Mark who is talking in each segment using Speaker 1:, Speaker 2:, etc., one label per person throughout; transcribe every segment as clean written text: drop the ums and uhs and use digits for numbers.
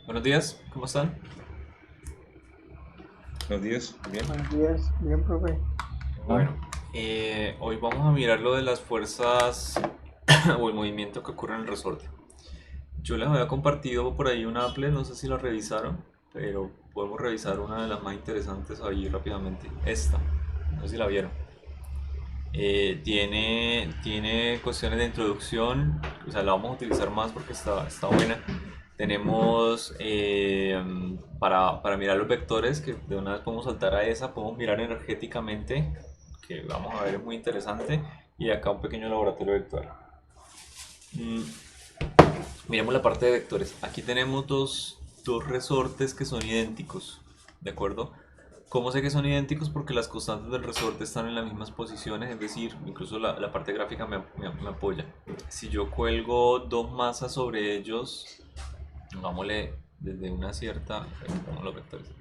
Speaker 1: Buenos días, ¿cómo están?
Speaker 2: Buenos días, bien.
Speaker 3: Buenos días, bien, profe.
Speaker 1: Bueno, hoy vamos a mirar lo de las fuerzas o el movimiento que ocurre en el resorte. Yo les había compartido por ahí una Apple, no sé si la revisaron, pero podemos revisar una de las más interesantes ahí rápidamente. Esta, no sé si la vieron. Tiene cuestiones de introducción, o sea, la vamos a utilizar más porque está buena. Tenemos para mirar los vectores, que de una vez podemos saltar a esa, podemos mirar energéticamente, que vamos a ver es muy interesante, y acá un pequeño laboratorio vector. Mm, Miremos la parte de vectores. Aquí tenemos dos resortes que son idénticos, ¿de acuerdo? ¿Cómo sé que son idénticos? Porque las constantes del resorte están en las mismas posiciones, es decir, incluso la parte gráfica me apoya. Si yo cuelgo dos masas sobre ellos, pongámosle desde una cierta, pongamos los vectores,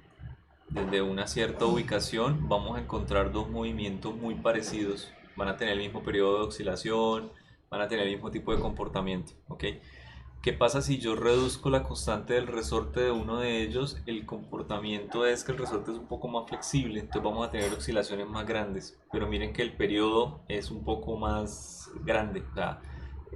Speaker 1: desde una cierta ubicación, vamos a encontrar dos movimientos muy parecidos. Van a tener el mismo periodo de oscilación, van a tener el mismo tipo de comportamiento, ¿ok? ¿Qué pasa si yo reduzco la constante del resorte de uno de ellos? El comportamiento es que el resorte es un poco más flexible, entonces vamos a tener oscilaciones más grandes. Pero miren que el periodo es un poco más grande, o sea,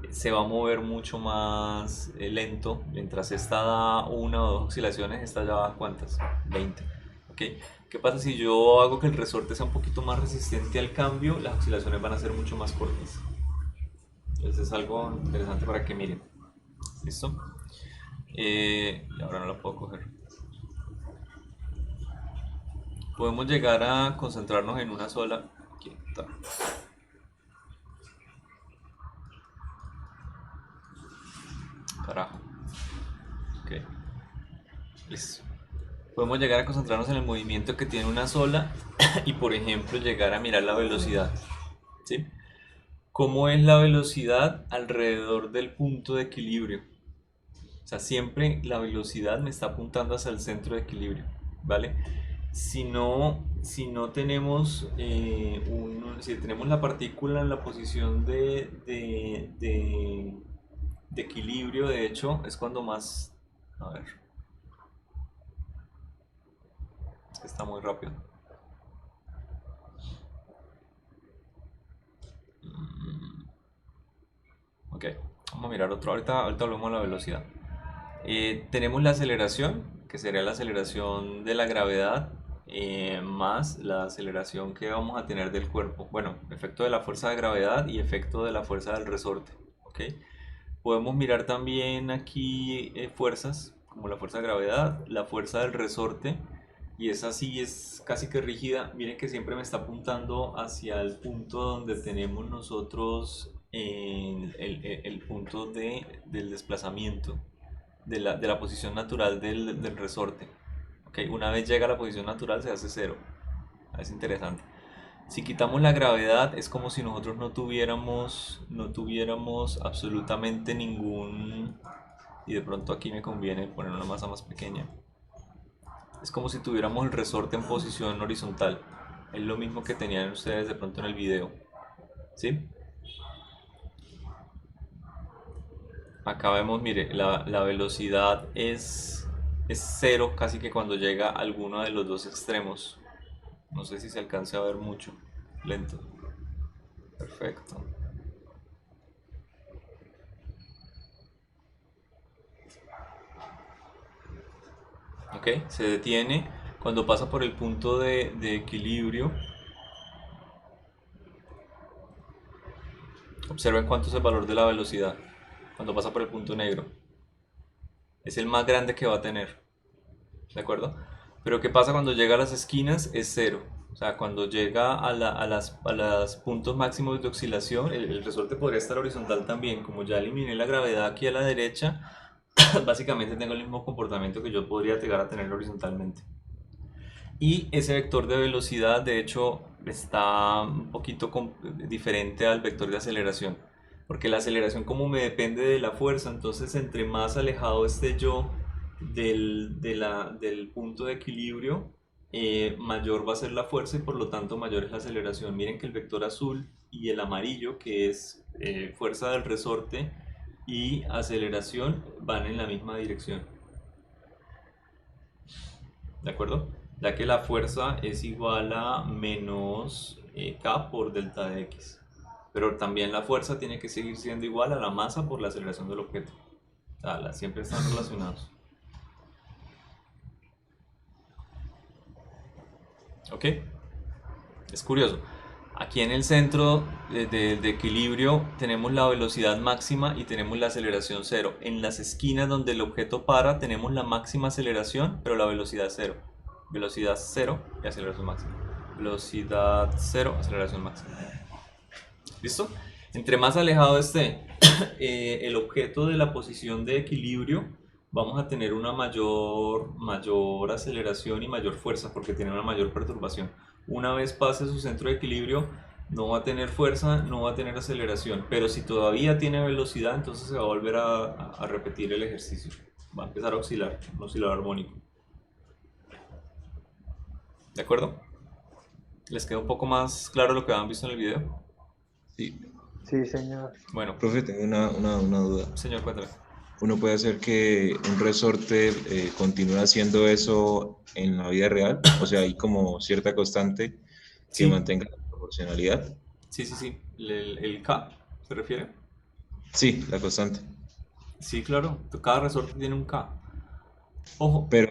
Speaker 1: se va a mover mucho más lento. Mientras esta da una o dos oscilaciones, esta ya va ¿cuántas? 20. ¿Ok? ¿Qué pasa si yo hago que el resorte sea un poquito más resistente al cambio? Las oscilaciones van a ser mucho más cortas. Entonces es algo interesante para que miren. ¿Listo? Y ahora no lo puedo coger. Podemos llegar a concentrarnos en una sola. Aquí está. Carajo. Ok. Listo. Podemos llegar a concentrarnos en el movimiento que tiene una sola y, por ejemplo, llegar a mirar la velocidad. ¿Sí? ¿Cómo es la velocidad alrededor del punto de equilibrio? O sea, siempre la velocidad me está apuntando hacia el centro de equilibrio, ¿vale? Si no tenemos si tenemos la partícula en la posición de equilibrio, de hecho, es cuando más... A ver, es que está muy rápido. Ok, vamos a mirar otro. Ahorita hablamos de la velocidad. Tenemos la aceleración, que sería la aceleración de la gravedad, más la aceleración que vamos a tener del cuerpo. Bueno, efecto de la fuerza de gravedad y efecto de la fuerza del resorte. ¿Ok? Podemos mirar también aquí fuerzas, como la fuerza de gravedad, la fuerza del resorte, y esa sí es casi que rígida. Miren que siempre me está apuntando hacia el punto donde tenemos nosotros el punto del desplazamiento, de la posición natural del resorte. ¿Ok? Una vez llega a la posición natural se hace cero. Es interesante. Si quitamos la gravedad, es como si nosotros no tuviéramos absolutamente ningún... Y de pronto aquí me conviene poner una masa más pequeña. Es como si tuviéramos el resorte en posición horizontal. Es lo mismo que tenían ustedes de pronto en el video. ¿Sí? Acá vemos, mire, la velocidad es cero casi que cuando llega a alguno de los dos extremos. No sé si se alcance a ver mucho. Lento. Perfecto. ¿Ok? Se detiene cuando pasa por el punto de equilibrio. Observen cuánto es el valor de la velocidad cuando pasa por el punto negro. Es el más grande que va a tener, ¿de acuerdo? Pero ¿qué pasa cuando llega a las esquinas? Es cero. O sea, cuando llega a las puntos máximos de oscilación, el resorte podría estar horizontal también. Como ya eliminé la gravedad aquí a la derecha, básicamente tengo el mismo comportamiento que yo podría llegar a tener horizontalmente. Y ese vector de velocidad, de hecho, está un poquito diferente al vector de aceleración. Porque la aceleración como me depende de la fuerza, entonces entre más alejado esté yo del punto de equilibrio, mayor va a ser la fuerza y por lo tanto mayor es la aceleración. Miren que el vector azul y el amarillo, que es fuerza del resorte y aceleración, van en la misma dirección. ¿de acuerdo? Ya que la fuerza es igual a menos k por delta de x. Pero también la fuerza tiene que seguir siendo igual a la masa por la aceleración del objeto. O sea, siempre están relacionados. ¿Ok? Es curioso. Aquí en el centro de equilibrio tenemos la velocidad máxima y tenemos la aceleración cero. En las esquinas donde el objeto para tenemos la máxima aceleración, pero la velocidad cero. Velocidad cero y aceleración máxima. Velocidad cero, aceleración máxima. ¿Listo? Entre más alejado esté el objeto de la posición de equilibrio, vamos a tener una mayor aceleración y mayor fuerza porque tiene una mayor perturbación. Una vez pase su centro de equilibrio, no va a tener fuerza, no va a tener aceleración, pero si todavía tiene velocidad, entonces se va a volver a repetir el ejercicio. Va a empezar a oscilar, un oscilador armónico. ¿De acuerdo? ¿Les queda un poco más claro lo que habían visto en el video?
Speaker 2: Sí.
Speaker 3: Sí, señor.
Speaker 1: Bueno,
Speaker 2: Profe, tengo una duda.
Speaker 1: señor, cuéntame.
Speaker 2: ¿Uno puede hacer que un resorte continúe haciendo eso en la vida real? O sea, hay como cierta constante que
Speaker 1: Sí,
Speaker 2: mantenga la proporcionalidad.
Speaker 1: sí. ¿El K se refiere?
Speaker 2: Sí, la constante.
Speaker 1: Sí, claro. Cada resorte tiene un K. Ojo.
Speaker 2: Pero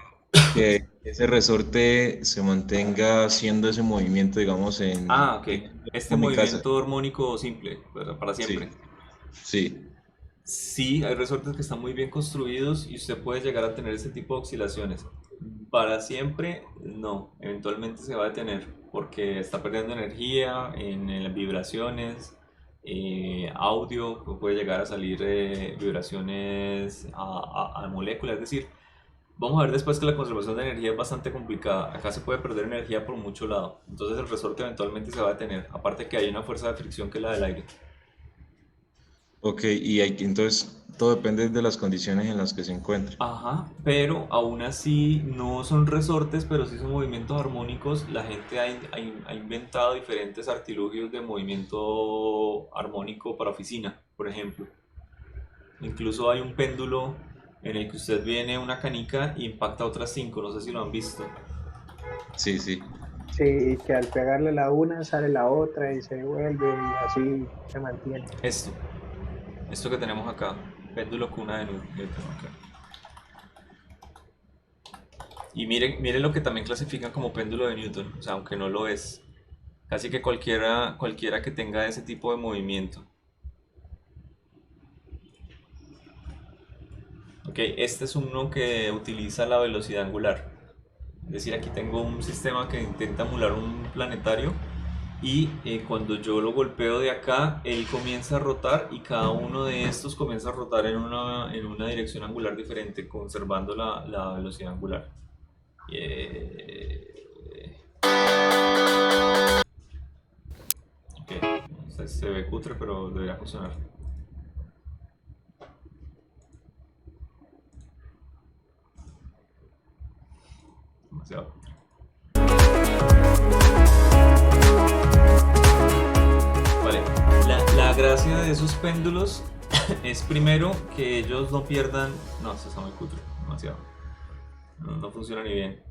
Speaker 2: que ese resorte se mantenga haciendo ese movimiento, digamos,
Speaker 1: Ah, ok. Este
Speaker 2: en mi casa.
Speaker 1: movimiento armónico simple, para
Speaker 2: Sí,
Speaker 1: siempre.
Speaker 2: sí.
Speaker 1: Sí, hay resortes que están muy bien construidos y usted puede llegar a tener ese tipo de oscilaciones. Para siempre, no. Eventualmente se va a detener porque está perdiendo energía en las vibraciones, audio, puede llegar a salir vibraciones a moléculas. Es decir, vamos a ver después que la conservación de energía es bastante complicada. Acá se puede perder energía por mucho lado. Entonces el resorte eventualmente se va a detener. Aparte que hay una fuerza de fricción que es la del aire.
Speaker 2: Ok, y entonces todo depende de las condiciones en las que se encuentre.
Speaker 1: Ajá, pero aún así no son resortes, pero sí son movimientos armónicos. La gente ha inventado diferentes artilugios de movimiento armónico para oficina, por ejemplo. Incluso hay un péndulo en el que usted viene una canica y impacta otras cinco, no sé si lo han visto.
Speaker 2: Sí, sí.
Speaker 3: Sí, y que al pegarle la una sale la otra y se devuelve y así se mantiene.
Speaker 1: Esto que tenemos acá, péndulo cuna de Newton. Ok. Y miren lo que también clasifican como péndulo de Newton, o sea, aunque no lo es. Casi que cualquiera que tenga ese tipo de movimiento. Ok, este es uno que utiliza la velocidad angular. Es decir, aquí tengo un sistema que intenta emular un planetario y cuando yo lo golpeo de acá, él comienza a rotar y cada uno de estos comienza a rotar en una dirección angular diferente, conservando la velocidad angular. Ok, se ve cutre, pero debería funcionar. Demasiado. Vale, la gracia de esos péndulos es primero que ellos no pierdan. No, esto está muy cutre, demasiado. No funciona ni bien.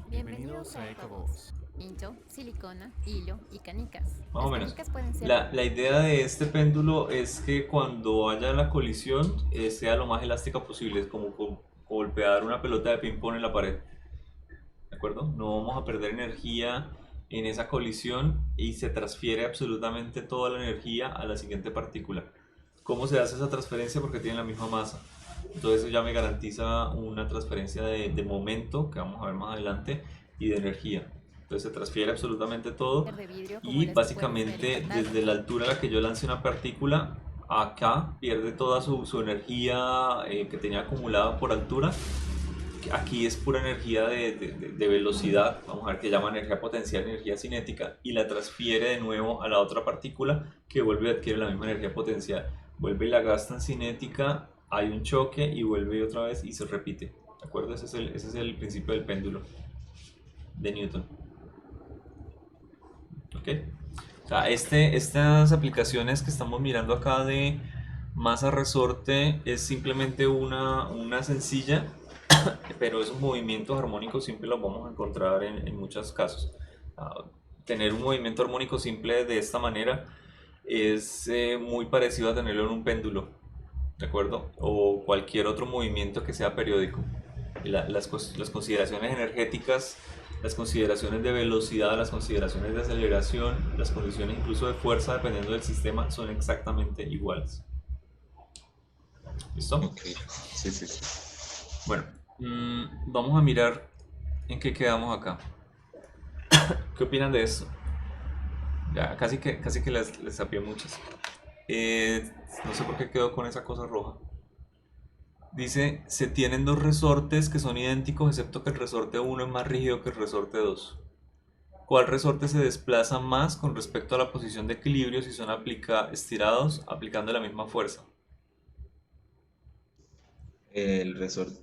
Speaker 4: Bienvenidos a EcoBox. Pincho, silicona, hilo y canicas.
Speaker 1: Más o
Speaker 4: Las
Speaker 1: menos.
Speaker 4: canicas pueden ser
Speaker 1: La idea de este péndulo es que cuando haya la colisión sea lo más elástica posible, es como golpear una pelota de ping pong en la pared. ¿De acuerdo? No vamos a perder energía en esa colisión y se transfiere absolutamente toda la energía a la siguiente partícula. ¿Cómo se hace esa transferencia? Porque tienen la misma masa. Entonces eso ya me garantiza una transferencia de momento, que vamos a ver más adelante, y de energía. Entonces se transfiere absolutamente todo
Speaker 4: de vidrio como
Speaker 1: y
Speaker 4: las que pueden ser
Speaker 1: básicamente
Speaker 4: empatadas.
Speaker 1: desde la altura a la que yo lance una partícula, acá pierde toda su energía que tenía acumulada por altura. Aquí es pura energía de velocidad, vamos a ver que llama energía potencial, energía cinética, y la transfiere de nuevo a la otra partícula que vuelve a adquirir la misma energía potencial. Vuelve y la gasta en cinética, hay un choque y vuelve otra vez y se repite. ¿De acuerdo? Ese es el principio del péndulo de Newton. ¿Ok? O sea, estas aplicaciones que estamos mirando acá de masa resorte es simplemente una sencilla pero esos movimientos armónicos simples los vamos a encontrar en muchos casos. Tener un movimiento armónico simple de esta manera es muy parecido a tenerlo en un péndulo, ¿de acuerdo? O cualquier otro movimiento que sea periódico. Las consideraciones energéticas, las consideraciones de velocidad, las consideraciones de aceleración, las condiciones incluso de fuerza, dependiendo del sistema, son exactamente iguales. ¿Listo?
Speaker 2: Ok, sí, sí, sí.
Speaker 1: Bueno, vamos a mirar en qué quedamos acá. ¿Qué opinan de esto? Ya, casi que les sapié muchas. No sé por qué quedó con esa cosa roja. Dice, se tienen dos resortes que son idénticos, excepto que el resorte 1 es más rígido que el resorte 2. ¿Cuál resorte se desplaza más con respecto a la posición de equilibrio si son estirados aplicando la misma fuerza?
Speaker 2: El resorte,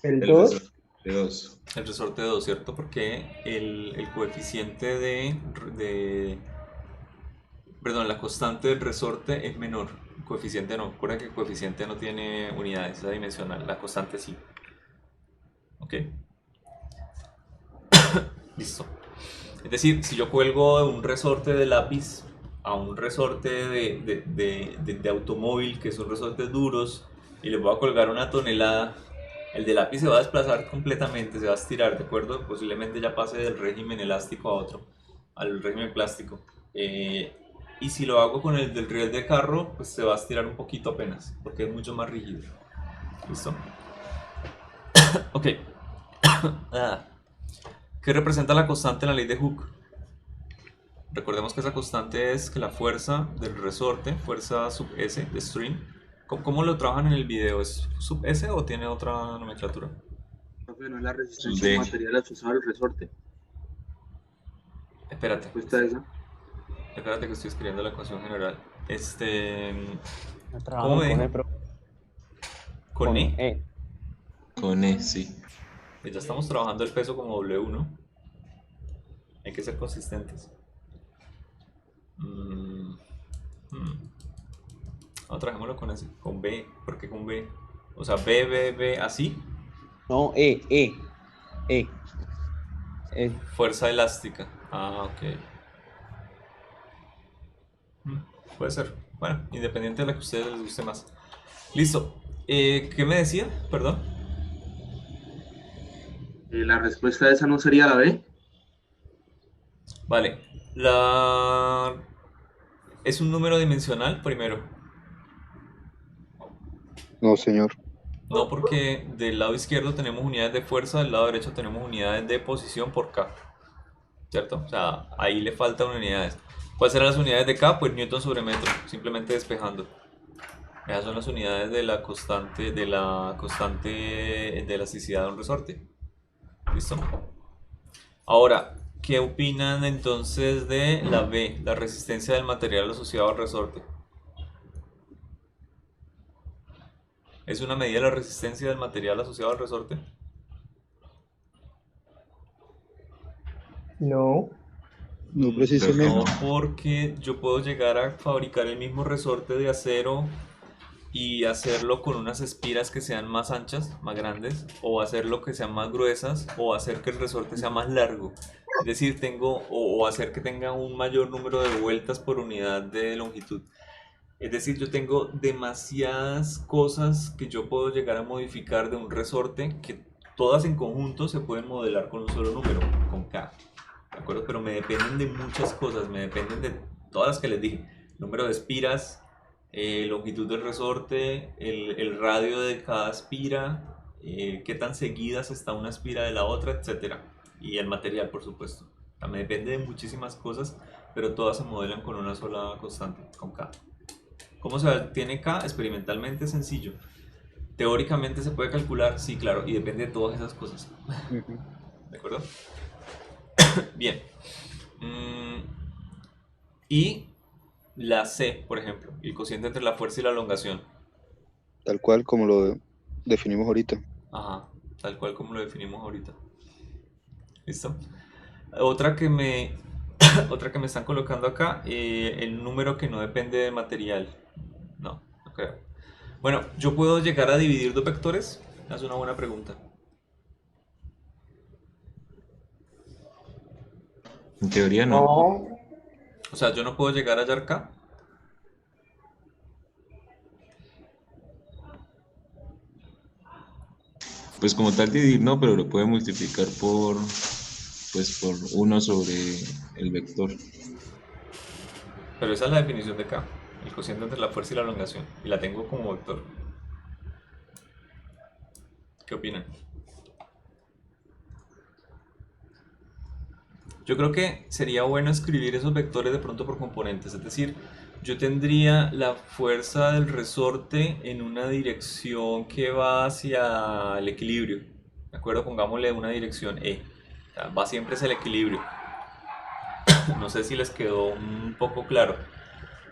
Speaker 3: El
Speaker 2: el
Speaker 3: 2,
Speaker 2: resorte 2.
Speaker 1: El resorte 2, ¿cierto? Porque el coeficiente perdón, la constante del resorte es menor. El coeficiente no. Recuerda que el coeficiente no tiene unidades, es dimensional. La constante sí. Ok. Listo. Es decir, si yo cuelgo de un resorte de lápiz a un resorte de automóvil, que son resortes duros, y le voy a colgar una tonelada, el de lápiz se va a desplazar completamente, se va a estirar, ¿de acuerdo? Posiblemente ya pase del régimen elástico a otro, al régimen plástico. Y si lo hago con el del riel de carro, pues se va a estirar un poquito apenas, porque es mucho más rígido. ¿Listo? Ok. ¿Qué representa la constante en la ley de Hooke? Recordemos que esa constante es que la fuerza del resorte, fuerza sub S de string, ¿cómo lo trabajan en el video? ¿Es sub S o tiene otra nomenclatura?
Speaker 5: Profe, no es la resistencia
Speaker 2: D.
Speaker 5: del material asociado al resorte.
Speaker 1: Espérate,
Speaker 5: ¿Cuesta esa?
Speaker 1: espérate que estoy escribiendo la ecuación general. ¿Cómo
Speaker 6: Trabajamos
Speaker 1: me
Speaker 6: con
Speaker 1: dijo?
Speaker 6: E, pero
Speaker 1: ¿Con E?
Speaker 6: E.
Speaker 2: Con E, sí.
Speaker 1: Pues ya estamos trabajando el peso como W, ¿no? Hay que ser consistentes. No, trabajémoslo con S, con B. ¿Por qué con B? O sea, B, así.
Speaker 6: No, E.
Speaker 1: Fuerza elástica. Ah, ok. Puede ser. Bueno, independiente de la que a ustedes les guste más. Listo. ¿Qué me decía? Perdón.
Speaker 5: La respuesta a esa no sería la B.
Speaker 1: Vale. Es un número dimensional primero.
Speaker 7: No, señor.
Speaker 1: No, porque del lado izquierdo tenemos unidades de fuerza, del lado derecho tenemos unidades de posición por K. ¿Cierto? O sea, ahí le faltan unidades. ¿Cuáles serán las unidades de K? Pues Newton sobre metro, simplemente despejando. Esas son las unidades de la constante de elasticidad de un resorte. ¿Listo? Ahora, ¿qué opinan entonces de la B, la resistencia del material asociado al resorte? ¿Es una medida de la resistencia del material asociado al resorte?
Speaker 3: no.
Speaker 7: No precisamente.
Speaker 1: No, porque yo puedo llegar a fabricar el mismo resorte de acero y hacerlo con unas espiras que sean más anchas, más grandes, o hacerlo que sean más gruesas, o hacer que el resorte sea más largo. Es decir, o hacer que tenga un mayor número de vueltas por unidad de longitud. Es decir, yo tengo demasiadas cosas que yo puedo llegar a modificar de un resorte que todas en conjunto se pueden modelar con un solo número, con K. ¿De acuerdo? Pero me dependen de muchas cosas, me dependen de todas las que les dije. Número de espiras, longitud del resorte, el radio de cada espira, qué tan seguidas está una espira de la otra, etcétera. Y el material, por supuesto. O sea, me depende de muchísimas cosas, pero todas se modelan con una sola constante, con K. ¿Cómo se tiene K? Experimentalmente es sencillo. Teóricamente se puede calcular, sí, claro, y depende de todas esas cosas. ¿De acuerdo? Bien. Y la C, por ejemplo, el cociente entre la fuerza y la elongación.
Speaker 7: Tal cual como lo definimos ahorita.
Speaker 1: Ajá, tal cual como lo definimos ahorita. ¿Listo? Otra que me están colocando acá, el número que no depende de material. No creo. Bueno, yo puedo llegar a dividir dos vectores. Es una buena pregunta.
Speaker 2: En teoría no.
Speaker 3: No,
Speaker 1: O sea, yo no puedo llegar allá acá.
Speaker 2: Pues como tal dividir no, pero lo puede multiplicar por, pues por 1 sobre el vector.
Speaker 1: Pero esa es la definición de K. El cociente entre la fuerza y la elongación. Y la tengo como vector. ¿Qué opinan? Yo creo que sería bueno escribir esos vectores de pronto por componentes. Es decir, yo tendría la fuerza del resorte en una dirección que va hacia el equilibrio. ¿De acuerdo? Pongámosle una dirección E. O sea, va siempre hacia el equilibrio. No sé si les quedó un poco claro.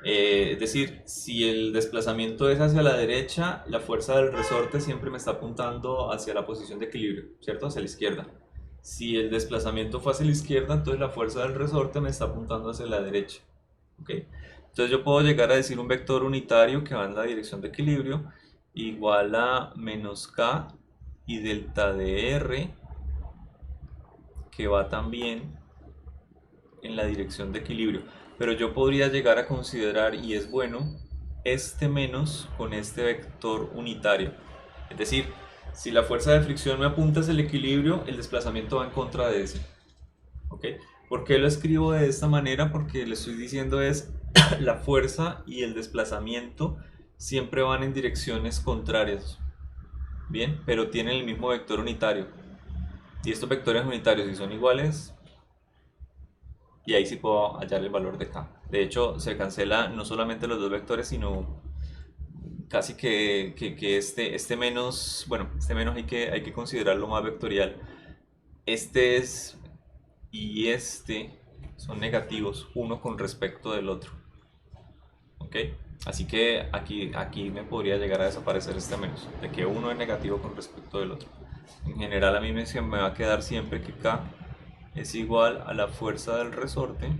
Speaker 1: Es decir, si el desplazamiento es hacia la derecha, la fuerza del resorte siempre me está apuntando hacia la posición de equilibrio, ¿cierto? Hacia la izquierda. Si el desplazamiento fue hacia la izquierda, entonces la fuerza del resorte me está apuntando hacia la derecha. ¿Ok? Entonces yo puedo llegar a decir un vector unitario que va en la dirección de equilibrio igual a menos k y delta de r que va también en la dirección de equilibrio. Pero yo podría llegar a considerar, y es bueno, este menos con este vector unitario. Es decir, si la fuerza de fricción me apunta hacia el equilibrio, el desplazamiento va en contra de ese. ¿Ok? ¿Por qué lo escribo de esta manera? Porque le estoy diciendo es la fuerza y el desplazamiento siempre van en direcciones contrarias. Bien, pero tienen el mismo vector unitario. Y estos vectores unitarios, si son iguales, y ahí sí puedo hallar el valor de k. De hecho, se cancela no solamente los dos vectores, sino casi que este menos, bueno, este menos hay que considerarlo más vectorial. Este es y este son negativos uno con respecto del otro. ¿Ok? Así que aquí me podría llegar a desaparecer este menos, de que uno es negativo con respecto del otro. En general a mí me va a quedar siempre que k es igual a la fuerza del resorte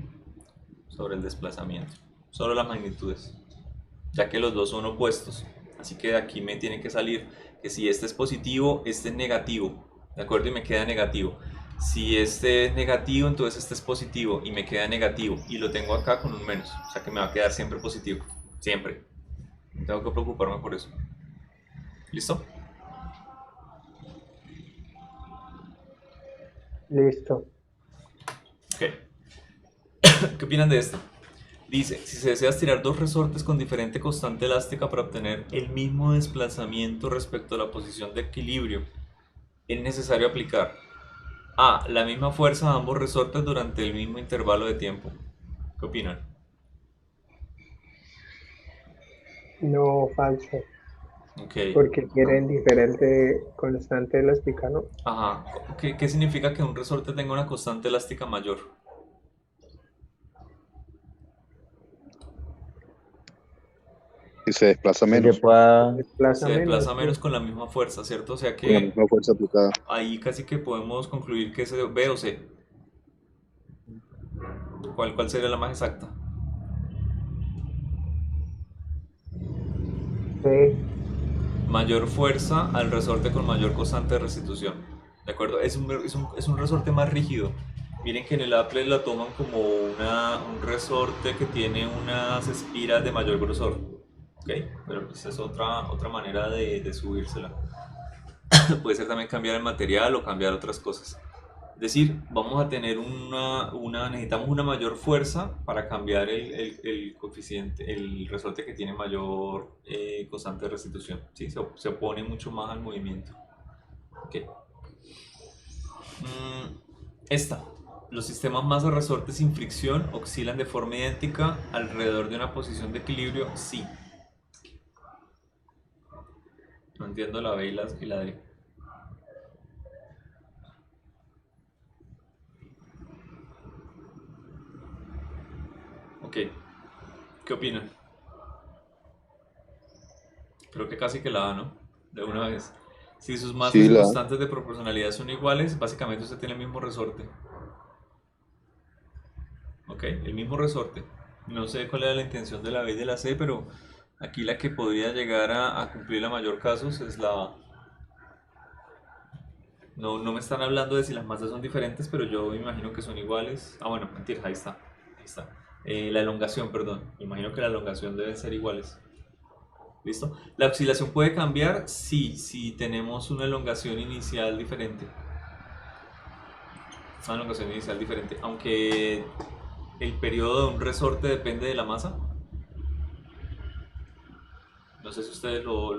Speaker 1: sobre el desplazamiento. Solo las magnitudes, ya que los dos son opuestos. Así que de aquí me tiene que salir que si este es positivo, este es negativo. ¿De acuerdo? Y me queda negativo. Si este es negativo, entonces este es positivo y me queda negativo. Y lo tengo acá con un menos. O sea que me va a quedar siempre positivo. Siempre. No tengo que preocuparme por eso. ¿Listo?
Speaker 3: listo.
Speaker 1: Ok. ¿Qué opinan de esto? Dice, si se desea estirar dos resortes con diferente constante elástica para obtener el mismo desplazamiento respecto a la posición de equilibrio, es necesario aplicar A. La misma fuerza a ambos resortes durante el mismo intervalo de tiempo. ¿Qué opinan?
Speaker 3: No, falso.
Speaker 1: Ok.
Speaker 3: Porque quieren diferente constante elástica, ¿no?
Speaker 1: Ajá. ¿Qué significa que un resorte tenga una constante elástica mayor?
Speaker 7: Y se desplaza
Speaker 6: Que
Speaker 7: menos
Speaker 6: pueda,
Speaker 3: Desplaza
Speaker 1: Se desplaza
Speaker 3: menos.
Speaker 1: menos con la misma fuerza, ¿cierto? O sea
Speaker 7: con la
Speaker 1: que
Speaker 7: misma fuerza aplicada.
Speaker 1: ahí casi que podemos concluir que es B o C. ¿Cuál sería la más exacta?
Speaker 3: Sí,
Speaker 1: Mayor fuerza al resorte con mayor constante de restitución. ¿De acuerdo? Es un resorte más rígido. Miren que en el Apple la toman como un resorte que tiene unas espiras de mayor grosor. ¿Ok? Pero pues es otra manera de subírsela. Puede ser también cambiar el material o cambiar otras cosas. Es decir, vamos a tener necesitamos una mayor fuerza para cambiar el coeficiente, el resorte que tiene mayor constante de restitución. ¿Sí? Se opone mucho más al movimiento. Ok. Esta. Los sistemas masa resorte sin fricción oscilan de forma idéntica alrededor de una posición de equilibrio, sí. No entiendo la B y la D. Ok, ¿qué opinan? Creo que casi que la A, ¿no? De una vez. Si sus masas
Speaker 7: Sí,
Speaker 1: y
Speaker 7: la
Speaker 1: constantes de proporcionalidad son iguales, básicamente usted tiene el mismo resorte. Ok, el mismo resorte. No sé cuál era la intención de la B y de la C, pero aquí la que podría llegar a cumplir la mayor casos es la A. No, no me están hablando de si las masas son diferentes, pero yo me imagino que son iguales. Ah, bueno, mentira, ahí está. Ahí está. La elongación, perdón. Me imagino que la elongación deben ser iguales. ¿Listo? La oscilación puede cambiar si tenemos una elongación inicial diferente. Una elongación inicial diferente. Aunque el periodo de un resorte depende de la masa. No sé si ustedes lo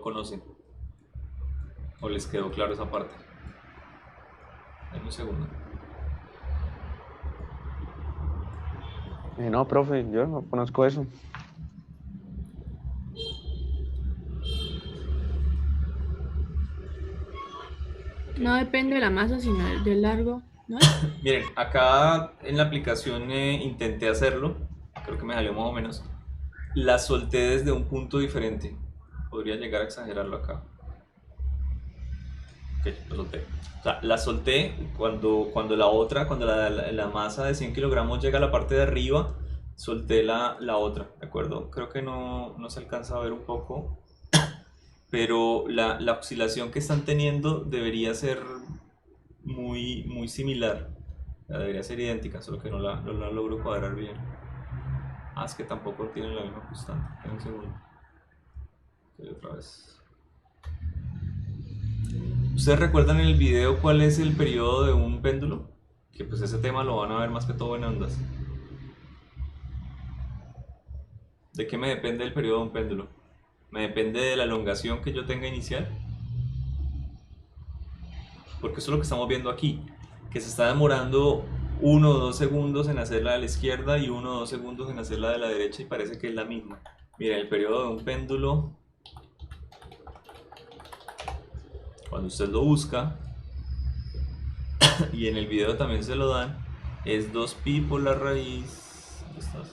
Speaker 1: conocen. O les quedó claro esa parte. Dame un segundo.
Speaker 6: No, profe, yo no conozco eso.
Speaker 8: No depende de la masa, sino del largo, ¿no?
Speaker 1: Miren, acá en la aplicación intenté hacerlo. Creo que me salió más o menos. La solté desde un punto diferente. Podría llegar a exagerarlo acá. Ok, lo solté. O sea, la solté cuando la masa de 100 kilogramos llega a la parte de arriba, solté la otra, ¿de acuerdo? Creo que no se alcanza a ver un poco, pero la oscilación que están teniendo debería ser muy similar. Debería ser idéntica, solo que no la logro cuadrar bien. Ah, es que tampoco tienen la misma constante. Espera un segundo. Ok, otra vez. ¿Ustedes recuerdan en el video cuál es el periodo de un péndulo? Que pues ese tema lo van a ver más que todo en ondas. ¿De qué me depende el periodo de un péndulo? ¿Me depende de la elongación que yo tenga inicial? Porque eso es lo que estamos viendo aquí, que se está demorando 1 o 2 segundos en hacerla de la izquierda y 1 o 2 segundos en hacerla de la derecha y parece que es la misma. Miren, el periodo de un péndulo, cuando usted lo busca, y en el video también se lo dan, es 2pi por la raíz. ¿Dónde estás?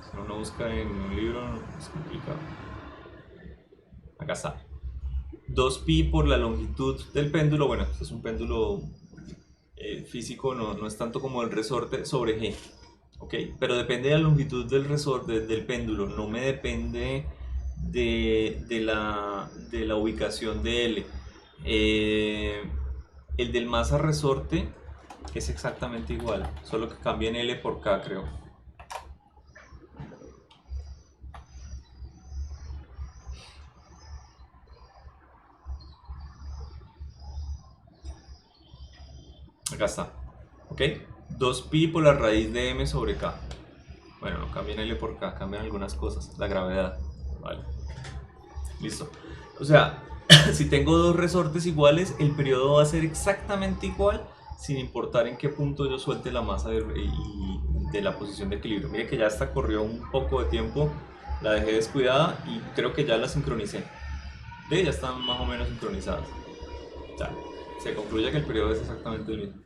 Speaker 1: Si uno busca en un libro es complicado. Acá está. 2pi por la longitud del péndulo. Bueno, este es un péndulo físico, no es tanto como el resorte sobre G. ¿Ok? Pero depende de la longitud del resorte, del péndulo. No me depende de la ubicación de L. El del masa resorte es exactamente igual, solo que cambia en L por K, creo. Acá está, ¿ok? 2pi por la raíz de m sobre k. Bueno, no cambian L por K, cambian algunas cosas, la gravedad, ¿vale? Listo. O sea, si tengo dos resortes iguales, el periodo va a ser exactamente igual, sin importar en qué punto yo suelte la masa de la posición de equilibrio. Mire que ya hasta corrió un poco de tiempo, la dejé descuidada y creo que ya la sincronicé. ¿Ve? Ya están más o menos sincronizadas. Ya, se concluye que el periodo es exactamente el mismo.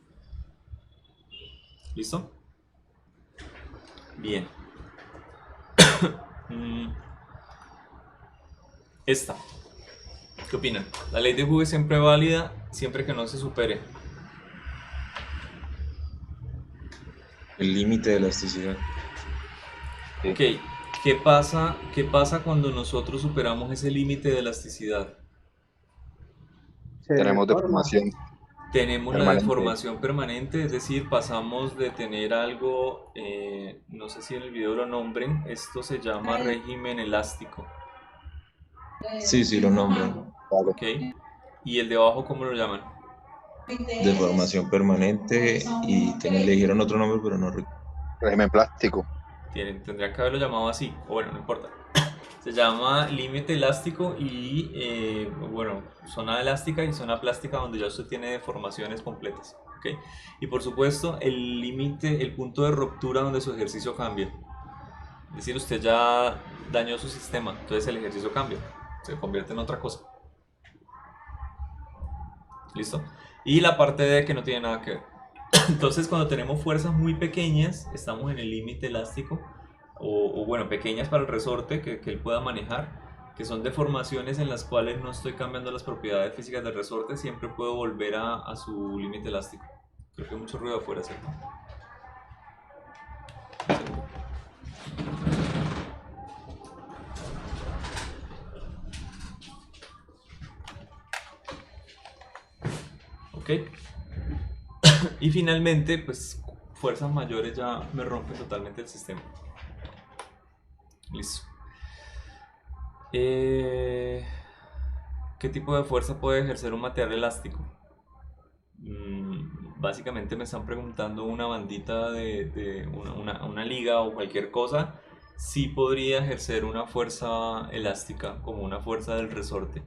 Speaker 1: ¿Listo? Bien. Esta. ¿Qué opinan? La ley de Hooke es siempre válida, siempre que no se supere.
Speaker 2: El límite de elasticidad.
Speaker 1: Ok, ¿qué pasa cuando nosotros superamos ese límite de elasticidad?
Speaker 3: Se
Speaker 7: Tenemos
Speaker 3: deforma.
Speaker 7: deformación.
Speaker 1: Tenemos la
Speaker 7: Permanente.
Speaker 1: deformación permanente, es decir, pasamos de tener algo, no sé si en el video lo nombren, esto se llama régimen elástico,
Speaker 2: Sí, lo nombran.
Speaker 1: ¿ok? ¿Y el de abajo cómo lo llaman?
Speaker 2: Deformación permanente y le dijeron otro nombre, pero no recuerdo.
Speaker 7: Régimen plástico.
Speaker 1: Tendría que haberlo llamado así, o bueno, no importa. Se llama límite elástico y, bueno, zona elástica y zona plástica donde ya usted tiene deformaciones completas, ¿ok? Y por supuesto, el límite, el punto de ruptura donde su ejercicio cambia. Es decir, usted ya dañó su sistema, entonces el ejercicio cambia, se convierte en otra cosa. ¿Listo? Y la parte de que no tiene nada que ver. Entonces, cuando tenemos fuerzas muy pequeñas, estamos en el límite elástico, o bueno, pequeñas para el resorte que él pueda manejar, que son deformaciones en las cuales no estoy cambiando las propiedades físicas del resorte, siempre puedo volver a su límite elástico. Creo que hay mucho ruido afuera, ¿cierto? ¿Ok? Y finalmente, pues fuerzas mayores ya me rompen totalmente el sistema. Listo. ¿Qué tipo de fuerza puede ejercer un material elástico? Básicamente me están preguntando una bandita de una liga o cualquier cosa. Sí podría ejercer una fuerza elástica como una fuerza del resorte.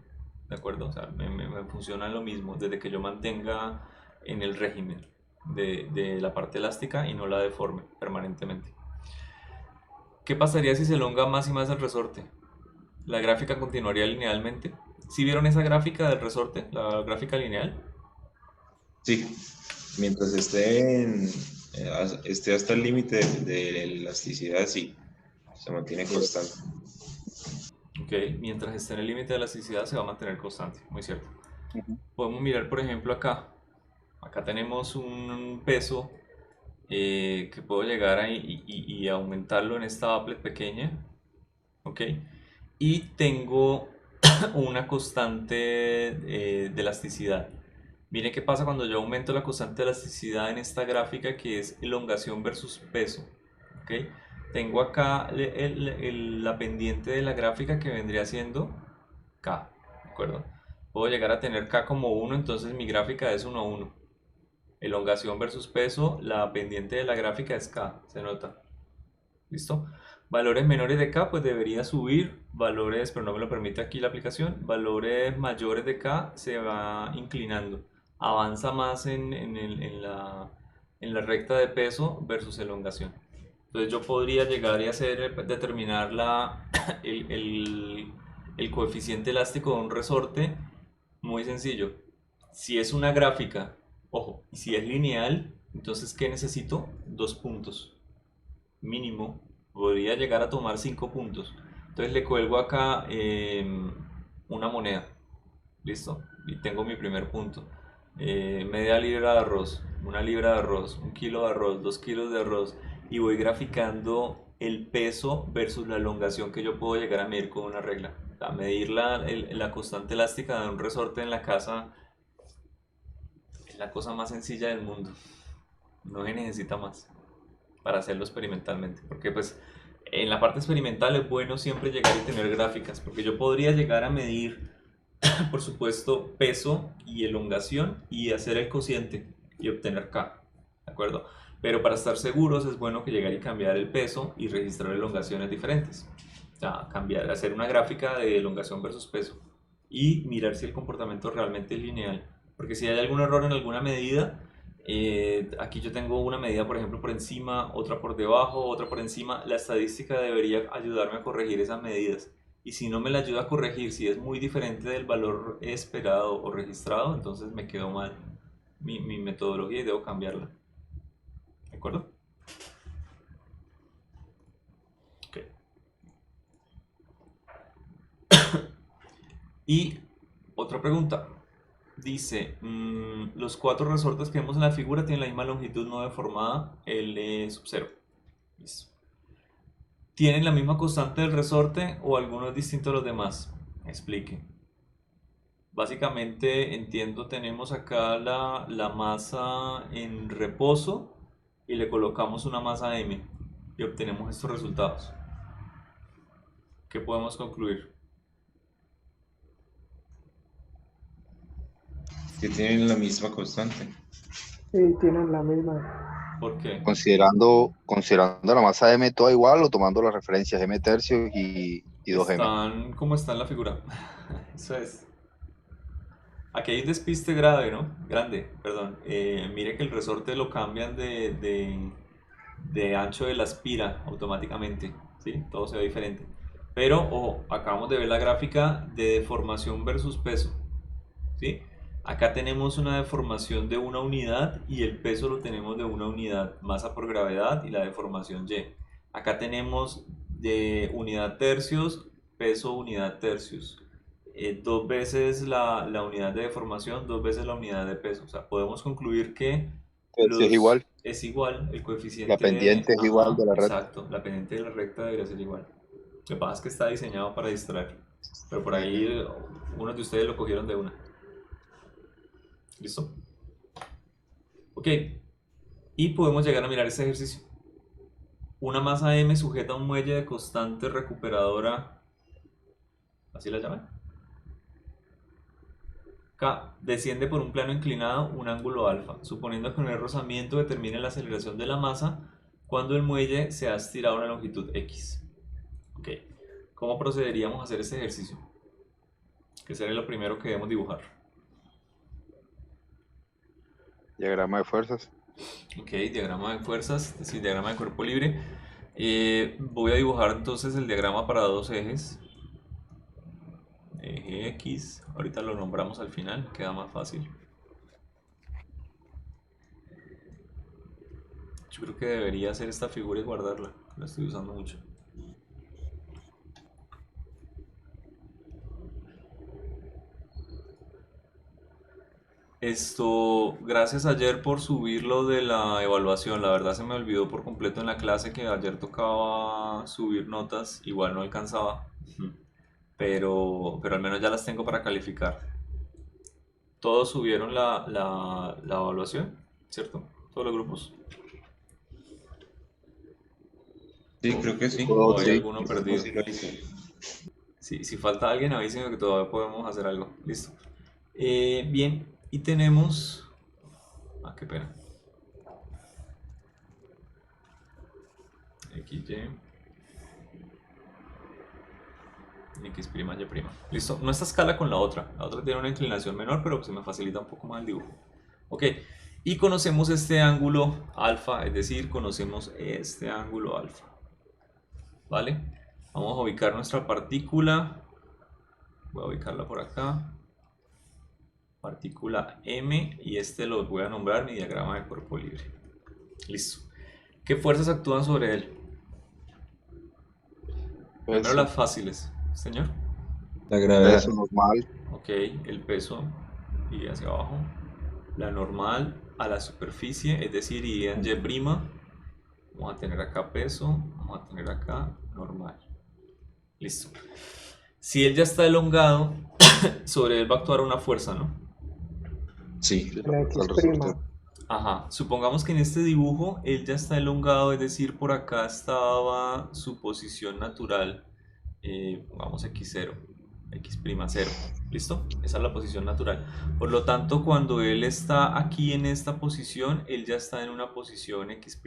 Speaker 1: ¿De acuerdo? O sea, me funciona lo mismo desde que yo mantenga en el régimen de la parte elástica y no la deforme permanentemente. ¿Qué pasaría si se elonga más y más el resorte? La gráfica continuaría linealmente. ¿Sí vieron esa gráfica del resorte? La gráfica lineal.
Speaker 2: Sí, mientras esté, esté hasta el límite de la elasticidad, sí, se mantiene constante.
Speaker 1: Ok, mientras esté en el límite de elasticidad se va a mantener constante, muy cierto.
Speaker 7: Ujú.
Speaker 1: Podemos mirar, por ejemplo, acá. Acá tenemos un peso que puedo llegar a y aumentarlo en esta applet pequeña. Ok, y tengo una constante de elasticidad. Miren qué pasa cuando yo aumento la constante de elasticidad en esta gráfica que es elongación versus peso. ¿Ok? Tengo acá la pendiente de la gráfica que vendría siendo K. ¿De acuerdo? Puedo llegar a tener K como 1, entonces mi gráfica es 1 a 1. Elongación versus peso, la pendiente de la gráfica es K, se nota. ¿Listo? Valores menores de K, pues debería subir. Valores, pero no me lo permite aquí la aplicación. Valores mayores de K se va inclinando. Avanza más en la recta de peso versus elongación. Entonces yo podría llegar y determinar el coeficiente elástico de un resorte muy sencillo. Si es una gráfica, ojo, y si es lineal, entonces ¿qué necesito? 2 puntos mínimo. Podría llegar a tomar 5 puntos. Entonces le cuelgo acá una moneda. Listo. Y tengo mi primer punto. Media libra de arroz, 1 libra de arroz, 1 kilo de arroz, 2 kilos de arroz. Y voy graficando el peso versus la elongación que yo puedo llegar a medir con una regla. O sea, medir la constante elástica de un resorte en la casa es la cosa más sencilla del mundo. No se necesita más para hacerlo experimentalmente, porque pues en la parte experimental es bueno siempre llegar y tener gráficas, porque yo podría llegar a medir, por supuesto, peso y elongación y hacer el cociente y obtener K, ¿de acuerdo? Pero para estar seguros es bueno que llegar y cambiar el peso y registrar elongaciones diferentes. O sea, cambiar, hacer una gráfica de elongación versus peso y mirar si el comportamiento realmente es lineal. Porque si hay algún error en alguna medida, aquí yo tengo una medida, por ejemplo, por encima, otra por debajo, otra por encima. La estadística debería ayudarme a corregir esas medidas. Y si no me la ayuda a corregir, si es muy diferente del valor esperado o registrado, entonces me quedó mal mi metodología y debo cambiarla. ¿De acuerdo? Ok. Y otra pregunta. Dice, los 4 resortes que vemos en la figura tienen la misma longitud no deformada, L sub 0. Listo. ¿Tienen la misma constante del resorte o alguno es distinto a los demás? Explique. Básicamente, entiendo, tenemos acá la masa en reposo y le colocamos una masa M y obtenemos estos resultados. ¿Qué podemos concluir?
Speaker 2: Que tienen la misma constante.
Speaker 3: Sí, tienen la misma.
Speaker 1: ¿Por qué?
Speaker 7: Considerando la masa M toda igual o tomando las referencias M tercios y 2M.
Speaker 1: Están como está en la figura. Eso es. Aquí hay un despiste grave, ¿no? Grande, perdón. Mire que el resorte lo cambian de ancho de la espira automáticamente, ¿sí? Todo se ve diferente. Pero, ojo, acabamos de ver la gráfica de deformación versus peso, ¿sí? Acá tenemos una deformación de 1 unidad y el peso lo tenemos de 1 unidad, masa por gravedad y la deformación Y. Acá tenemos de unidad tercios, peso unidad tercios. 2 veces la unidad de deformación, 2 veces la unidad de peso. O sea, podemos concluir que
Speaker 7: Es igual,
Speaker 1: es igual el coeficiente.
Speaker 7: la pendiente es igual de la recta.
Speaker 1: Exacto, la pendiente de la recta debería ser igual. Lo que pasa es que está diseñado para distraer. Pero por ahí unos de ustedes lo cogieron de una. ¿Listo? Ok, y podemos llegar a mirar este ejercicio. Una masa M sujeta a un muelle de constante recuperadora, así la llaman, K, desciende por un plano inclinado un ángulo alfa, suponiendo que el rozamiento determine la aceleración de la masa cuando el muelle se ha estirado a una longitud X. Ok, ¿cómo procederíamos a hacer este ejercicio? Que sería lo primero que debemos dibujar.
Speaker 7: Diagrama de fuerzas.
Speaker 1: Ok, diagrama de fuerzas, es decir, diagrama de cuerpo libre. Voy a dibujar entonces el diagrama para dos ejes. Eje X, ahorita lo nombramos al final, queda más fácil. Yo creo que debería hacer esta figura y guardarla, la estoy usando mucho. Gracias ayer por subir lo de la evaluación, la verdad se me olvidó por completo en la clase que ayer tocaba subir notas, igual no alcanzaba, pero al menos ya las tengo para calificar. Todos subieron la evaluación, ¿cierto? Todos los grupos.
Speaker 2: Sí, creo que sí.
Speaker 1: ¿O hay
Speaker 7: Sí.
Speaker 1: alguno perdido?
Speaker 2: Sí, lo hice.
Speaker 1: Si falta alguien, avísenme que todavía podemos hacer algo. Listo. Bien, y tenemos... Ah, qué pena. XY. X', Y'. Listo. No esta escala con la otra. La otra tiene una inclinación menor, pero se me facilita un poco más el dibujo. Ok. Y conocemos este ángulo alfa, es decir, conocemos este ángulo alfa. ¿Vale? Vamos a ubicar nuestra partícula. Voy a ubicarla por acá. Partícula M, y este lo voy a nombrar mi diagrama de cuerpo libre. Listo. ¿Qué fuerzas actúan sobre él? Primero las fáciles, señor.
Speaker 2: La gravedad.
Speaker 7: Peso normal.
Speaker 1: Ok, el peso y hacia abajo. La normal a la superficie, es decir, y en Y'. Vamos a tener acá peso, vamos a tener acá normal. Listo. Si él ya está elongado, sobre él va a actuar una fuerza, ¿no?
Speaker 2: Sí.
Speaker 3: La X'.
Speaker 1: Ajá, supongamos que en este dibujo él ya está elongado, es decir, por acá estaba su posición natural, pongamos X0, X'0, ¿listo? Esa es la posición natural. Por lo tanto, cuando él está aquí en esta posición, él ya está en una posición X'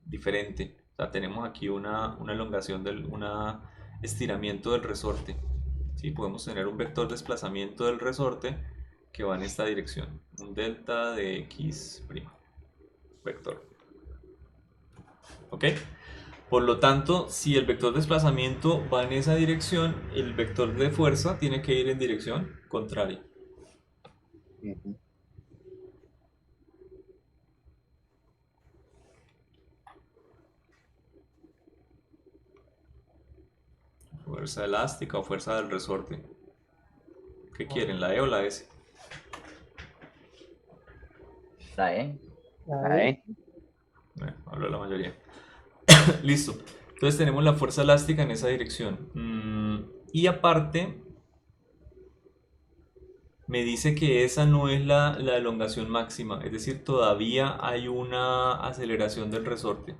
Speaker 1: diferente. O sea, tenemos aquí una elongación, un estiramiento del resorte. ¿Sí? Podemos tener un vector de desplazamiento del resorte que va en esta dirección, un delta de X', vector. ¿Ok? Por lo tanto, si el vector de desplazamiento va en esa dirección, el vector de fuerza tiene que ir en dirección contraria.
Speaker 7: Ujú.
Speaker 1: Fuerza elástica o fuerza del resorte. ¿Qué quieren, la E o la S?
Speaker 9: La E.
Speaker 8: Ahí.
Speaker 1: Bueno, hablo de la mayoría. Listo. Entonces tenemos la fuerza elástica en esa dirección. Y aparte, me dice que esa no es la elongación máxima. Es decir, todavía hay una aceleración del resorte.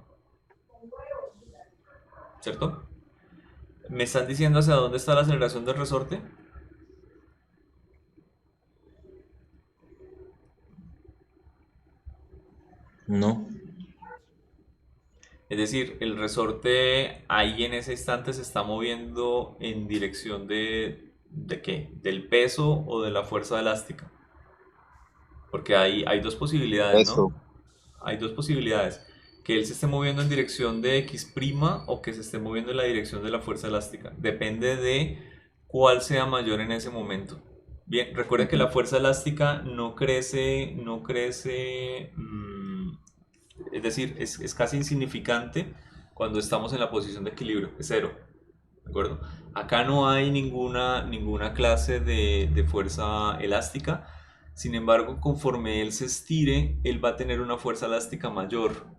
Speaker 1: ¿Cierto? ¿Me están diciendo hacia dónde está la aceleración del resorte?
Speaker 2: No.
Speaker 1: Es decir, el resorte ahí en ese instante se está moviendo en dirección ¿de qué? ¿Del peso o de la fuerza elástica? Porque hay dos posibilidades,
Speaker 7: Eso.
Speaker 1: ¿no? Hay dos posibilidades. Que él se esté moviendo en dirección de X' o que se esté moviendo en la dirección de la fuerza elástica. Depende de cuál sea mayor en ese momento. Bien, recuerden que la fuerza elástica no crece, es decir, es casi insignificante cuando estamos en la posición de equilibrio, es cero, ¿de acuerdo? Acá no hay ninguna clase de fuerza elástica, sin embargo, conforme él se estire, él va a tener una fuerza elástica mayor.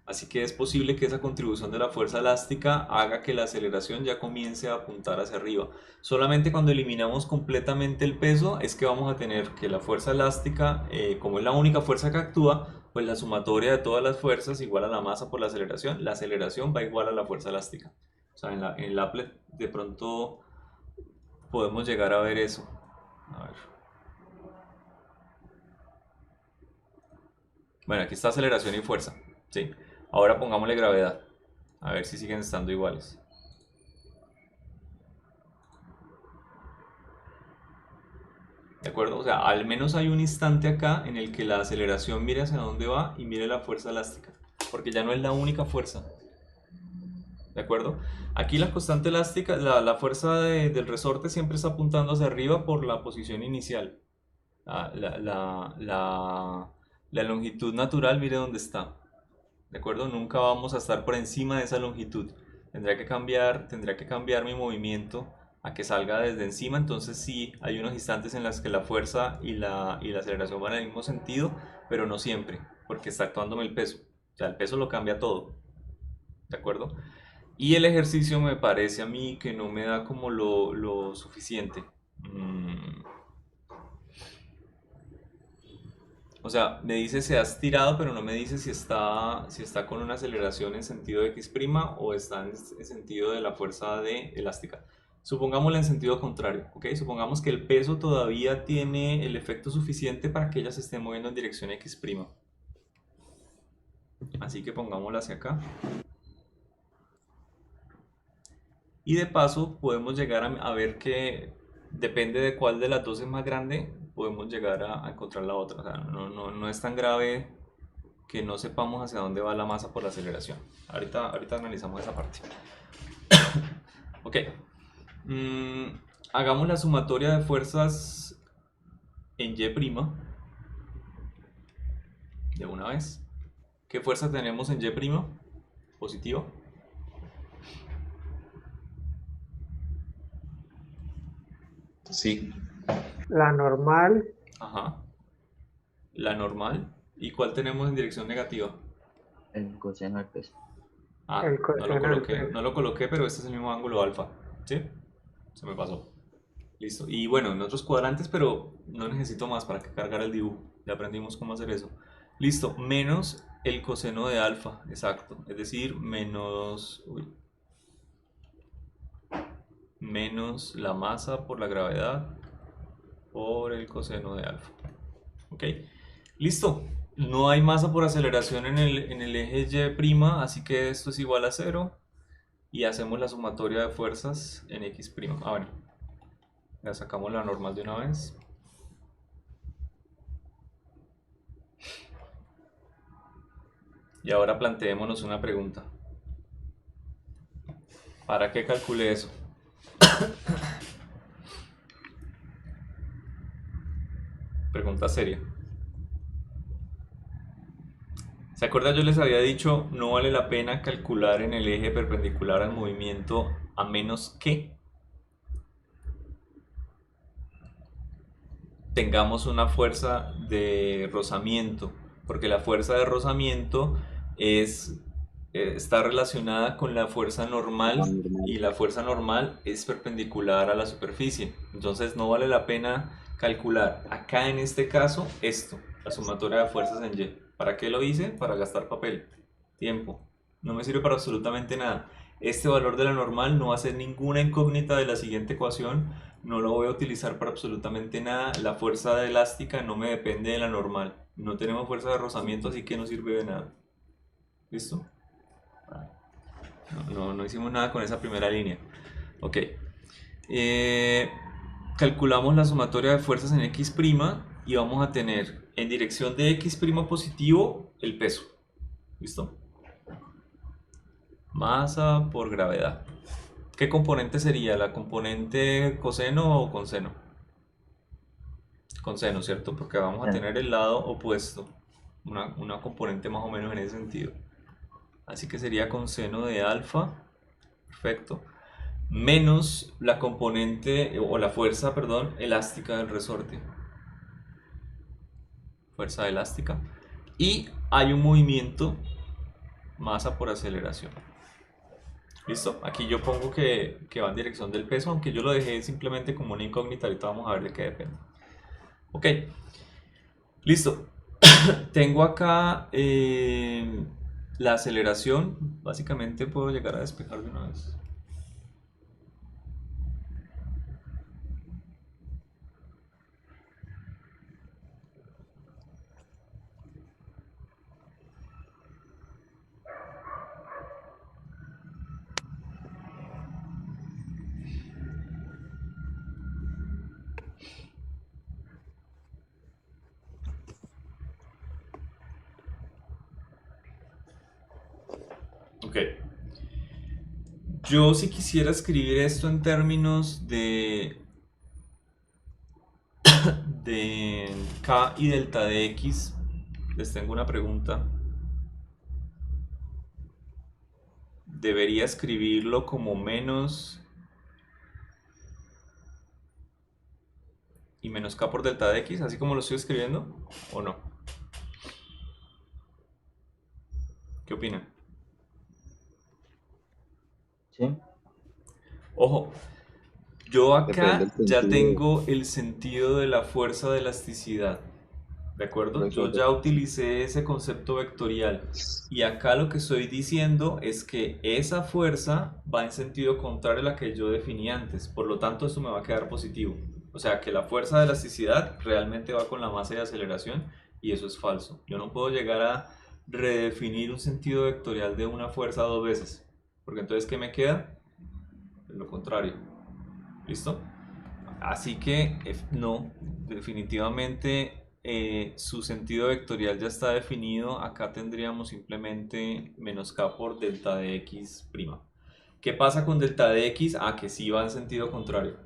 Speaker 1: Así que es posible que esa contribución de la fuerza elástica haga que la aceleración ya comience a apuntar hacia arriba. Solamente cuando eliminamos completamente el peso es que vamos a tener que la fuerza elástica, como es la única fuerza que actúa, pues la sumatoria de todas las fuerzas igual a la masa por la aceleración va igual a la fuerza elástica. O sea, en el applet de pronto podemos llegar a ver eso. A ver. Bueno, aquí está aceleración y fuerza, ¿sí? Ahora pongámosle gravedad, a ver si siguen estando iguales. ¿De acuerdo? O sea, al menos hay un instante acá en el que la aceleración mire hacia dónde va y mire la fuerza elástica, porque ya no es la única fuerza. ¿De acuerdo? Aquí la constante elástica, la fuerza del resorte siempre está apuntando hacia arriba por la posición inicial. La longitud natural, mire dónde está. ¿De acuerdo? Nunca vamos a estar por encima de esa longitud. Tendría que cambiar mi movimiento a que salga desde encima. Entonces sí, hay unos instantes en los que la fuerza y la aceleración van en el mismo sentido, pero no siempre, porque está actuándome el peso. O sea, el peso lo cambia todo. ¿De acuerdo? Y el ejercicio me parece a mí que no me da como lo suficiente. O sea, me dice se ha estirado, pero no me dice si está con una aceleración en sentido de x' o está en sentido de la fuerza elástica. Supongámoslo en sentido contrario, ¿ok? Supongamos que el peso todavía tiene el efecto suficiente para que ella se esté moviendo en dirección x'. Así que pongámosla hacia acá. Y de paso podemos llegar a ver que depende de cuál de las dos es más grande, podemos llegar a encontrar la otra. O sea, no es tan grave que no sepamos hacia dónde va la masa por la aceleración. Ahorita analizamos esa parte. Ok. Hagamos la sumatoria de fuerzas en Y' de una vez. ¿Qué fuerza tenemos en Y'? Positivo.
Speaker 2: Sí.
Speaker 3: La normal,
Speaker 1: Ajá. La normal. ¿Y cuál tenemos en dirección negativa?
Speaker 9: El coseno del peso.
Speaker 1: Ah,
Speaker 3: el coseno del peso.
Speaker 1: no lo coloqué, pero este es el mismo ángulo alfa. ¿Sí? Se me pasó. Listo. Y bueno, en otros cuadrantes, pero no necesito más para que cargara el dibujo. Ya aprendimos cómo hacer eso. Listo. Menos el coseno de alfa. Exacto. Es decir, menos la masa por la gravedad por el coseno de alfa. Ok. Listo. No hay masa por aceleración en el eje Y', así que esto es igual a 0. Y hacemos la sumatoria de fuerzas en x'. Ah, bueno. Ya sacamos la normal de una vez. Y ahora planteémonos una pregunta. ¿Para qué calculé eso? Pregunta seria. ¿Se acuerdan? Yo les había dicho, no vale la pena calcular en el eje perpendicular al movimiento a menos que tengamos una fuerza de rozamiento, porque la fuerza de rozamiento está relacionada con la fuerza normal y la fuerza normal es perpendicular a la superficie. Entonces no vale la pena calcular acá en este caso esto, la sumatoria de fuerzas en Y. ¿Para qué lo hice? Para gastar papel, tiempo. No me sirve para absolutamente nada. Este valor de la normal no va a ser ninguna incógnita de la siguiente ecuación. No lo voy a utilizar para absolutamente nada. La fuerza elástica no me depende de la normal. No tenemos fuerza de rozamiento, así que no sirve de nada. ¿Listo? No hicimos nada con esa primera línea. Ok. Calculamos la sumatoria de fuerzas en x' y vamos a tener en dirección de x' positivo el peso. ¿Listo? Masa por gravedad. ¿Qué componente sería? ¿La componente coseno o conseno? Conseno, ¿cierto? Porque vamos a tener el lado opuesto. Una componente más o menos en ese sentido. Así que sería conseno de alfa. Perfecto. Menos la componente, o la fuerza, perdón, elástica del resorte. Fuerza elástica. Y hay un movimiento masa por aceleración. ¿Listo? Aquí yo pongo que va en dirección del peso, aunque yo lo dejé simplemente como una incógnita. Ahorita vamos a ver de qué depende. Ok, listo. Tengo acá la aceleración. Básicamente puedo llegar a despejar de una vez. Ok. Yo si quisiera escribir esto en términos de K y delta de X, les tengo una pregunta. ¿Debería escribirlo como menos y menos K por delta de X, así como lo estoy escribiendo, o no? ¿Qué opinan?
Speaker 9: ¿Sí?
Speaker 1: Ojo, yo acá
Speaker 7: Depende del
Speaker 1: ya
Speaker 7: sentido.
Speaker 1: tengo el sentido de la fuerza de elasticidad, ¿de acuerdo?
Speaker 7: Por eso
Speaker 1: Yo ya utilicé ese concepto vectorial y acá lo que estoy diciendo es que esa fuerza va en sentido contrario a la que yo definí antes, por lo tanto esto me va a quedar positivo. O sea que la fuerza de elasticidad realmente va con la masa de aceleración y eso es falso. Yo no puedo llegar a redefinir un sentido vectorial de una fuerza dos veces, porque entonces ¿qué me queda? Lo contrario. ¿Listo? Así que no, definitivamente su sentido vectorial ya está definido. Acá tendríamos simplemente menos k por delta de x prima. ¿Qué pasa con delta de x? Ah, que sí va en sentido contrario.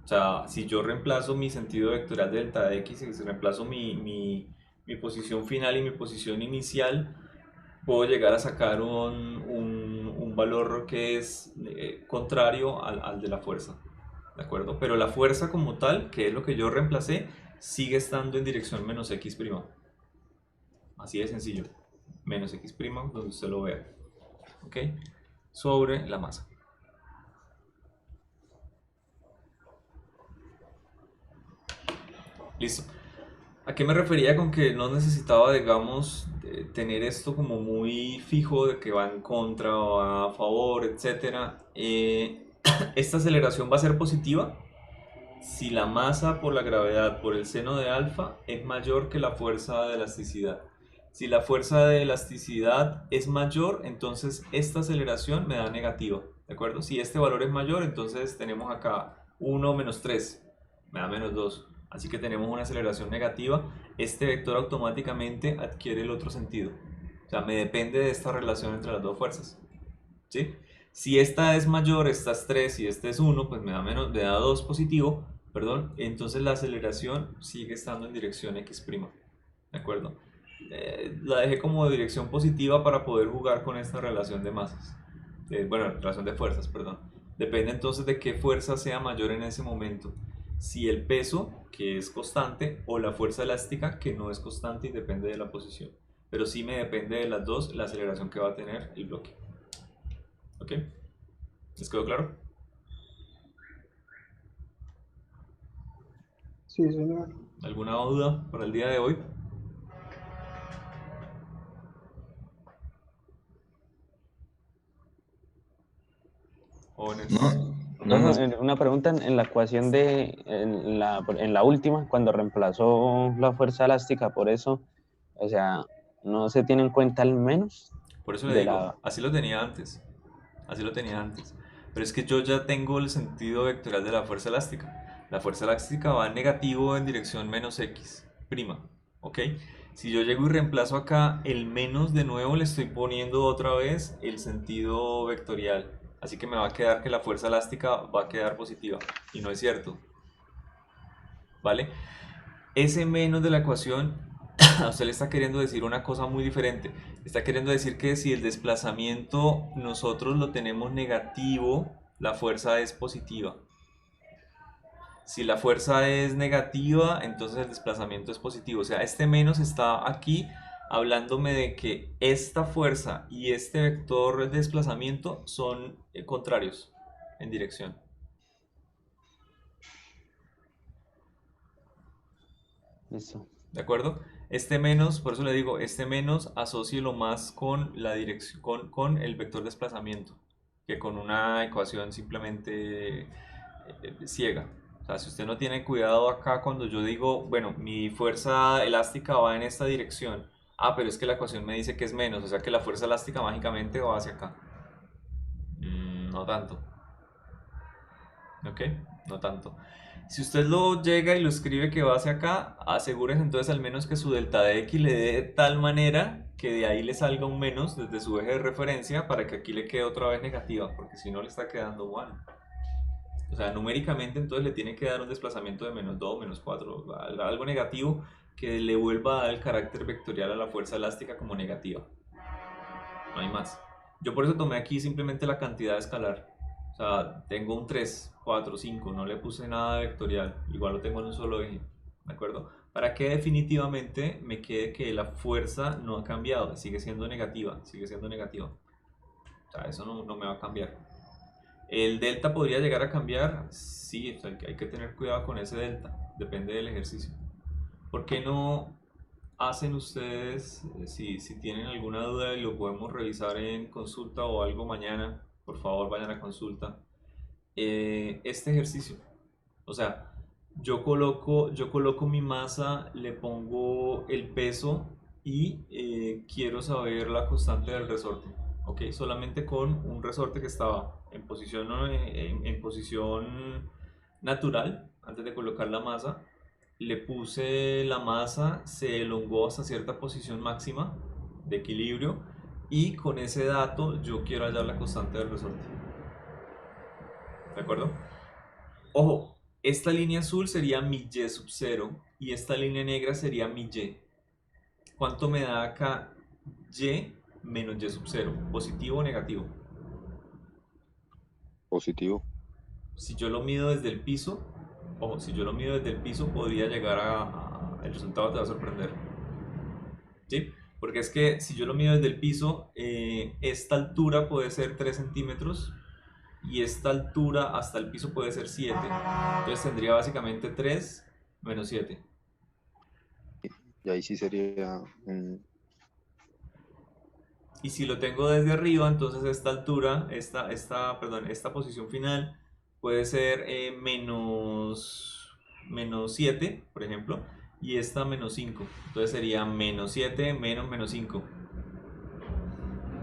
Speaker 1: O sea, si yo reemplazo mi sentido vectorial de delta de x, si reemplazo mi posición final y mi posición inicial, puedo llegar a sacar un valor que es contrario al de la fuerza. ¿De acuerdo? Pero la fuerza como tal, que es lo que yo reemplacé, sigue estando en dirección menos x'. Así de sencillo. Menos x', donde usted lo vea. ¿Ok? Sobre la masa. Listo. ¿A qué me refería con que no necesitaba, digamos, tener esto como muy fijo de que va en contra o va a favor, etcétera? Esta aceleración va a ser positiva si la masa por la gravedad por el seno de alfa es mayor que la fuerza de elasticidad. Si la fuerza de elasticidad es mayor, entonces esta aceleración me da negativa, ¿de acuerdo? Si este valor es mayor, entonces tenemos acá 1 menos 3, me da menos 2. Así que tenemos una aceleración negativa. Este vector automáticamente adquiere el otro sentido. O sea, me depende de esta relación entre las dos fuerzas. ¿Sí? Si esta es mayor, esta es 3 y este es 1, pues me da 2 positivo, perdón. Entonces la aceleración sigue estando en dirección x'. ¿De acuerdo? La dejé como dirección positiva para poder jugar con esta relación de masas. Bueno, relación de fuerzas, perdón. Depende entonces de qué fuerza sea mayor en ese momento. Si el peso, que es constante, o la fuerza elástica, que no es constante y depende de la posición. Pero sí me depende de las dos la aceleración que va a tener el bloque. ¿Ok? ¿Les quedó claro?
Speaker 3: Sí, señor.
Speaker 1: ¿Alguna duda para el día de hoy? Jóvenes.
Speaker 2: No,
Speaker 6: Una pregunta en la ecuación en la última, cuando reemplazó la fuerza elástica por eso, o sea, ¿no se tiene en cuenta el menos
Speaker 1: Por eso le
Speaker 6: de
Speaker 1: digo,
Speaker 6: la...
Speaker 1: así lo tenía antes. Así lo tenía antes. Pero es que yo ya tengo el sentido vectorial de la fuerza elástica. La fuerza elástica va en negativo en dirección menos x'. ¿Ok? Si yo llego y reemplazo acá el menos de nuevo, le estoy poniendo otra vez el sentido vectorial. Así que me va a quedar que la fuerza elástica va a quedar positiva. Y no es cierto. ¿Vale? Ese menos de la ecuación a usted le está queriendo decir una cosa muy diferente. Está queriendo decir que si el desplazamiento nosotros lo tenemos negativo, la fuerza es positiva. Si la fuerza es negativa, entonces el desplazamiento es positivo. O sea, este menos está aquí hablándome de que esta fuerza y este vector de desplazamiento son contrarios en dirección.
Speaker 6: Listo.
Speaker 1: ¿De acuerdo? Este menos, por eso le digo, este menos asócielo más con la dirección, con el vector de desplazamiento, que con una ecuación simplemente ciega. O sea, si usted no tiene cuidado acá cuando yo digo, bueno, mi fuerza elástica va en esta dirección. Ah, pero es que la ecuación me dice que es menos, o sea que la fuerza elástica mágicamente va hacia acá. No tanto. ¿Ok? No tanto. Si usted lo llega y lo escribe que va hacia acá, asegúrese entonces al menos que su delta de x le dé de tal manera que de ahí le salga un menos desde su eje de referencia para que aquí le quede otra vez negativa, porque si no le está quedando 1. O sea, numéricamente entonces le tiene que dar un desplazamiento de -2, -4, algo negativo que le vuelva a dar el carácter vectorial a la fuerza elástica como negativa. No hay más. Yo por eso tomé aquí simplemente la cantidad escalar. O sea, tengo un 3, 4, 5, no le puse nada vectorial, igual lo tengo en un solo eje, ¿de acuerdo? Para que definitivamente me quede que la fuerza no ha cambiado, sigue siendo negativa, sigue siendo negativa. O sea, eso no me va a cambiar. ¿El delta podría llegar a cambiar? Sí, o sea, hay que tener cuidado con ese delta, depende del ejercicio. ¿Por qué no hacen ustedes, si tienen alguna duda y lo podemos revisar en consulta o algo mañana, por favor vayan a consulta, este ejercicio? O sea, yo coloco mi masa, le pongo el peso y quiero saber la constante del resorte. ¿Ok? Solamente con un resorte que estaba en posición natural, antes de colocar la masa, le puse la masa, se elongó hasta cierta posición máxima de equilibrio y con ese dato yo quiero hallar la constante del resorte. ¿De acuerdo? Ojo, esta línea azul sería mi y sub 0 y esta línea negra sería mi y. ¿Cuánto me da acá y menos y sub 0? ¿Positivo o negativo?
Speaker 7: Positivo.
Speaker 1: Si yo lo mido desde el piso, ojo, si yo lo mido desde el piso podría llegar el resultado te va a sorprender. ¿Sí? Porque es que si yo lo mido desde el piso, esta altura puede ser 3 centímetros y esta altura hasta el piso puede ser 7. Entonces tendría básicamente 3 menos 7.
Speaker 7: Y ahí sí sería
Speaker 1: Y si lo tengo desde arriba, entonces esta altura, esta posición final puede ser menos 7, por ejemplo, y esta menos 5. Entonces sería menos 7 menos 5.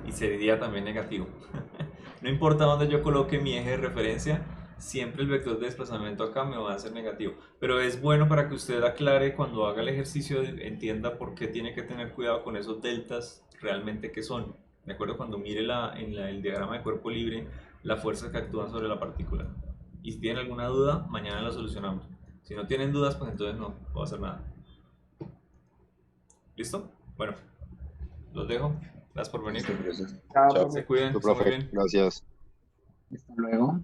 Speaker 1: Y sería también negativo. No importa dónde yo coloque mi eje de referencia, siempre el vector de desplazamiento acá me va a ser negativo. Pero es bueno para que usted aclare cuando haga el ejercicio, entienda por qué tiene que tener cuidado con esos deltas realmente que son. ¿De acuerdo? Cuando mire el diagrama de cuerpo libre, las fuerzas que actúan sobre la partícula. Y si tienen alguna duda, mañana la solucionamos. Si no tienen dudas, pues entonces no puedo hacer nada. ¿Listo? Bueno, los dejo. Gracias por venir.
Speaker 2: Listo, gracias.
Speaker 3: Chao,
Speaker 7: Chao.
Speaker 3: profe.
Speaker 1: Se cuiden,
Speaker 7: Listo,
Speaker 1: estén muy
Speaker 7: profe.
Speaker 1: bien.
Speaker 7: Gracias.
Speaker 9: Hasta luego.